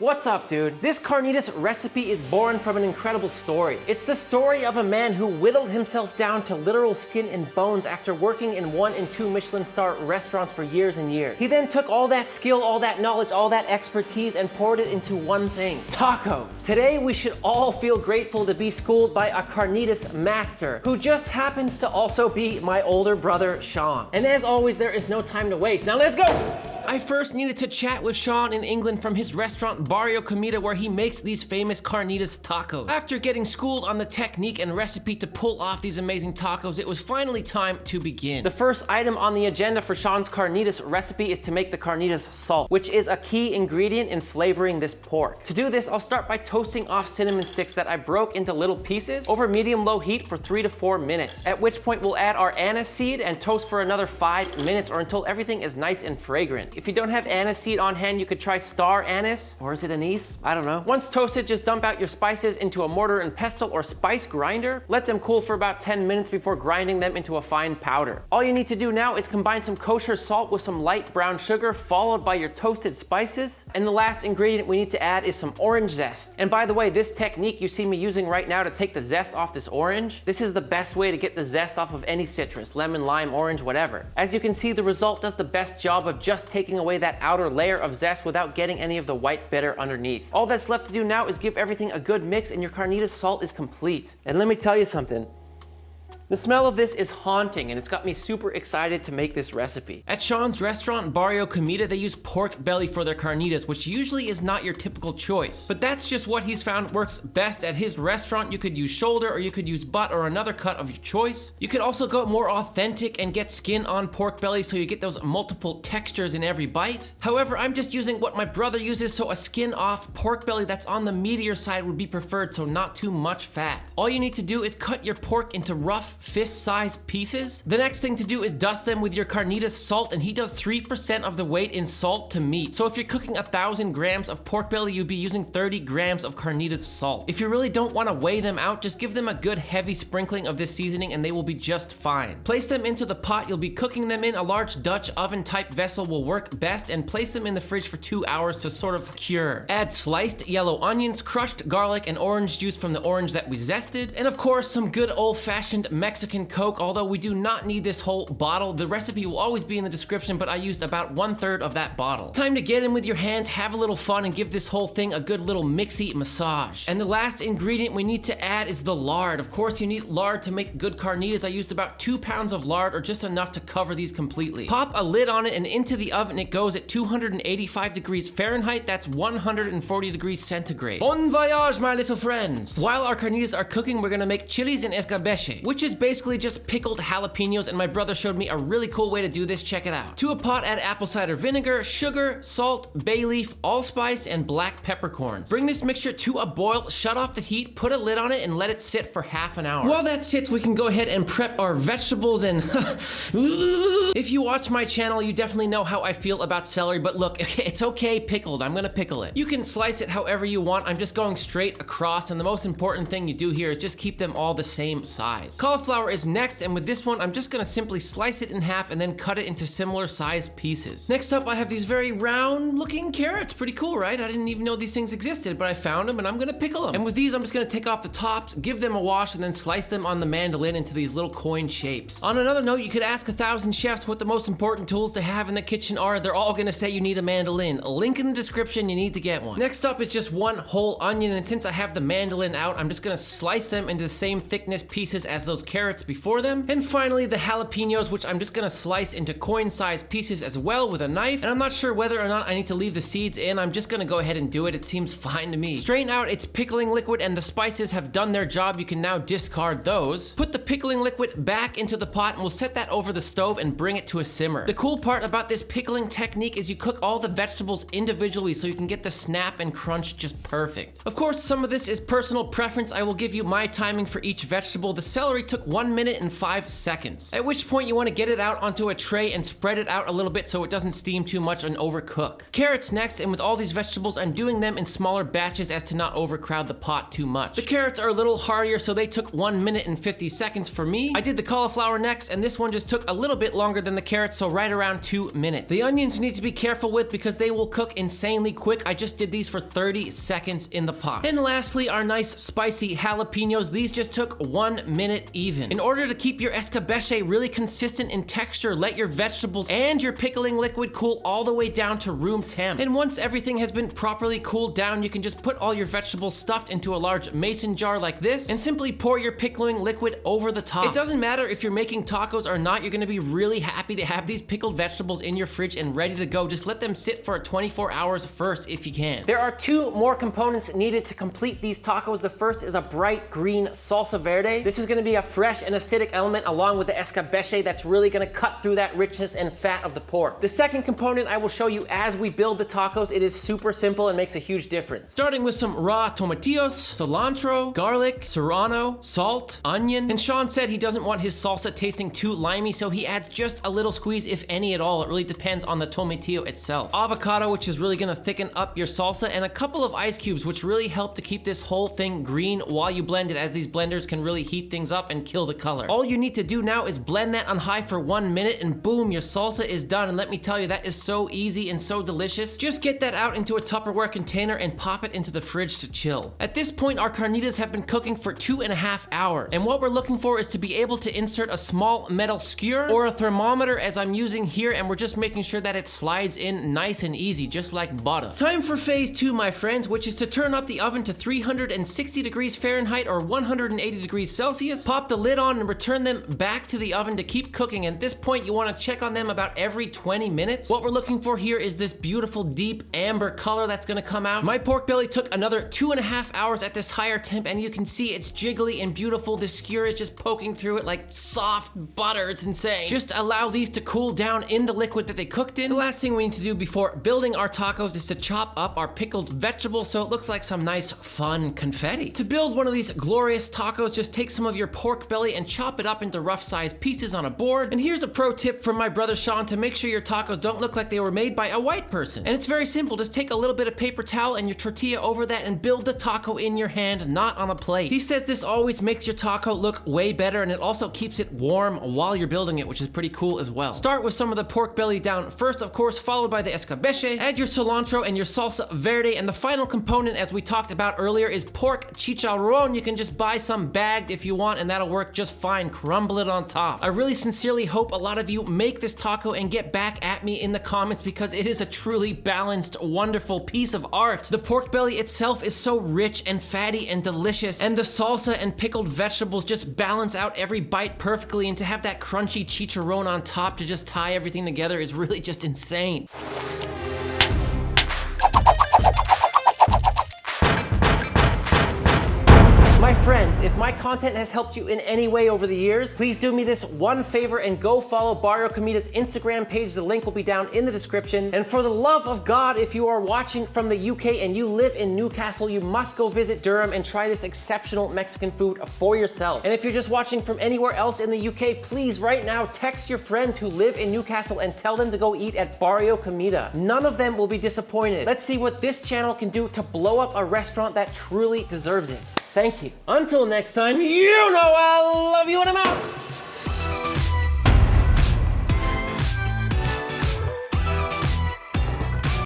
What's up, dude? This carnitas recipe is born from an incredible story. It's the story of a man who whittled himself down to literal skin and bones after working in 1 and 2 Michelin-star restaurants for years and years. He then took all that skill, all that knowledge, all that expertise and poured it into one thing: tacos. Today, we should all feel grateful to be schooled by a carnitas master who just happens to also be my older brother, Sean. And as always, there is no time to waste. Now let's go! I first needed to chat with Sean in England from his restaurant Barrio Comida, where he makes these famous carnitas tacos. After getting schooled on the technique and recipe to pull off these amazing tacos, it was finally time to begin. The first item on the agenda for Sean's carnitas recipe is to make the carnitas salt, which is a key ingredient in flavoring this pork. To do this, I'll start by toasting off cinnamon sticks that I broke into little pieces over medium-low heat for 3 to 4 minutes, at which point we'll add our aniseed and toast for another 5 minutes or until everything is nice and fragrant. If you don't have aniseed on hand, you could try star anise, or is it anise? I don't know. Once toasted, just dump out your spices into a mortar and pestle or spice grinder. Let them cool for about 10 minutes before grinding them into a fine powder. All you need to do now is combine some kosher salt with some light brown sugar, followed by your toasted spices. And the last ingredient we need to add is some orange zest. And by the way, this technique you see me using right now to take the zest off this orange, this is the best way to get the zest off of any citrus, lemon, lime, orange, whatever. As you can see, the result does the best job of just taking away that outer layer of zest without getting any of the white bitter underneath. All that's left to do now is give everything a good mix and your carnitas salt is complete. And let me tell you something. The smell of this is haunting, and it's got me super excited to make this recipe. At Sean's restaurant, Barrio Comida, they use pork belly for their carnitas, which usually is not your typical choice. But that's just what he's found works best at his restaurant. You could use shoulder, or you could use butt, or another cut of your choice. You could also go more authentic and get skin on pork belly so you get those multiple textures in every bite. However, I'm just using what my brother uses, so a skin off pork belly that's on the meatier side would be preferred, so not too much fat. All you need to do is cut your pork into rough, fist-sized pieces. The next thing to do is dust them with your carnitas salt, and he does 3% of the weight in salt to meat. So if you're cooking 1,000 grams of pork belly, you'd be using 30 grams of carnitas salt. If you really don't want to weigh them out, just give them a good heavy sprinkling of this seasoning and they will be just fine. Place them into the pot you'll be cooking them in. A large Dutch oven type vessel will work best, and place them in the fridge for 2 hours to sort of cure. Add sliced yellow onions, crushed garlic, and orange juice from the orange that we zested, and of course some good old-fashioned Mexican Coke, although we do not need this whole bottle. The recipe will always be in the description, but I used about 1/3 of that bottle. Time to get in with your hands, have a little fun, and give this whole thing a good little mixy massage. And the last ingredient we need to add is the lard. Of course, you need lard to make good carnitas. I used about 2 pounds of lard, or just enough to cover these completely. Pop a lid on it, and into the oven it goes at 285 degrees Fahrenheit. That's 140 degrees centigrade. Bon voyage, my little friends! While our carnitas are cooking, we're gonna make chilies and escabeche, which is basically just pickled jalapenos, and my brother showed me a really cool way to do this. Check it out. To a pot, add apple cider vinegar, sugar, salt, bay leaf, allspice, and black peppercorns. Bring this mixture to a boil, shut off the heat, put a lid on it, and let it sit for half an hour. While that sits, we can go ahead and prep our vegetables and if you watch my channel, you definitely know how I feel about celery, but look, it's okay pickled. I'm gonna pickle it. You can slice it however you want. I'm just going straight across, and the most important thing you do here is just keep them all the same size. Cauliflower is next, and with this one, I'm just gonna simply slice it in half and then cut it into similar sized pieces. Next up, I have these very round looking carrots. Pretty cool, right? I didn't even know these things existed, but I found them and I'm gonna pickle them. And with these, I'm just gonna take off the tops, give them a wash, and then slice them on the mandolin into these little coin shapes. On another note, you could ask 1,000 chefs what the most important tools to have in the kitchen are. They're all gonna say you need a mandolin. A link in the description, you need to get one. Next up is just 1 whole onion, and since I have the mandolin out, I'm just gonna slice them into the same thickness pieces as those carrots before them. And finally, the jalapenos, which I'm just gonna slice into coin-sized pieces as well with a knife. And I'm not sure whether or not I need to leave the seeds in. I'm just gonna go ahead and do it. It seems fine to me. Strain out its pickling liquid, and the spices have done their job. You can now discard those. Put the pickling liquid back into the pot, and we'll set that over the stove and bring it to a simmer. The cool part about this pickling technique is you cook all the vegetables individually so you can get the snap and crunch just perfect. Of course, some of this is personal preference. I will give you my timing for each vegetable. The celery took took 1 minute and 5 seconds. At which point you want to get it out onto a tray and spread it out a little bit so it doesn't steam too much and overcook. Carrots next, and with all these vegetables, I'm doing them in smaller batches as to not overcrowd the pot too much. The carrots are a little heartier, so they took 1 minute and 50 seconds for me. I did the cauliflower next, and this one just took a little bit longer than the carrots, so right around 2 minutes. The onions you need to be careful with because they will cook insanely quick. I just did these for 30 seconds in the pot. And lastly, our nice spicy jalapenos. These just took 1 minute even. In order to keep your escabeche really consistent in texture, let your vegetables and your pickling liquid cool all the way down to room temp. And once everything has been properly cooled down, you can just put all your vegetables stuffed into a large mason jar like this and simply pour your pickling liquid over the top. It doesn't matter if you're making tacos or not, you're gonna be really happy to have these pickled vegetables in your fridge and ready to go. Just let them sit for 24 hours first if you can. There are 2 more components needed to complete these tacos. The first is a bright green salsa verde. This is gonna be a fresh and acidic element along with the escabeche that's really gonna cut through that richness and fat of the pork. The second component I will show you as we build the tacos. It is super simple and makes a huge difference. Starting with some raw tomatillos, cilantro, garlic, serrano, salt, onion, and Sean said he doesn't want his salsa tasting too limey, so he adds just a little squeeze, if any at all. It really depends on the tomatillo itself. Avocado, which is really gonna thicken up your salsa, and a couple of ice cubes, which really help to keep this whole thing green while you blend it, as these blenders can really heat things up and kill the color. All you need to do now is blend that on high for 1 minute, and boom, your salsa is done. And let me tell you, that is so easy and so delicious. Just get that out into a Tupperware container and pop it into the fridge to chill. At this point, our carnitas have been cooking for 2.5 hours. And what we're looking for is to be able to insert a small metal skewer or a thermometer, as I'm using here, and we're just making sure that it slides in nice and easy, just like butter. Time for phase 2, my friends, which is to turn up the oven to 360 degrees Fahrenheit or 180 degrees Celsius. Pop the lid on and return them back to the oven to keep cooking. At this point, you want to check on them about every 20 minutes. What we're looking for here is this beautiful deep amber color that's going to come out. My pork belly took another 2.5 hours at this higher temp, and you can see it's jiggly and beautiful. The skewer is just poking through it like soft butter. It's insane. Just allow these to cool down in the liquid that they cooked in. The last thing we need to do before building our tacos is to chop up our pickled vegetables so it looks like some nice fun confetti. To build one of these glorious tacos, just take some of your pork belly and chop it up into rough sized pieces on a board. And here's a pro tip from my brother Sean to make sure your tacos don't look like they were made by a white person. And it's very simple. Just take a little bit of paper towel and your tortilla over that and build the taco in your hand, not on a plate. He says this always makes your taco look way better, and it also keeps it warm while you're building it, which is pretty cool as well. Start with some of the pork belly down first, of course, followed by the escabeche. Add your cilantro and your salsa verde, and the final component, as we talked about earlier, is pork chicharron. You can just buy some bagged if you want, and that'll work just fine. Crumble it on top. I really sincerely hope a lot of you make this taco and get back at me in the comments, because it is a truly balanced, wonderful piece of art. The pork belly itself is so rich and fatty and delicious, and the salsa and pickled vegetables just balance out every bite perfectly, and to have that crunchy chicharron on top to just tie everything together is really just insane. My friends, if my content has helped you in any way over the years, please do me this one favor and go follow Barrio Comita's Instagram page. The link will be down in the description. And for the love of God, if you are watching from the UK and you live in Newcastle, you must go visit Durham and try this exceptional Mexican food for yourself. And if you're just watching from anywhere else in the UK, please right now text your friends who live in Newcastle and tell them to go eat at Barrio Comita. None of them will be disappointed. Let's see what this channel can do to blow up a restaurant that truly deserves it. Thank you. Until next time, you know I love you and I'm out.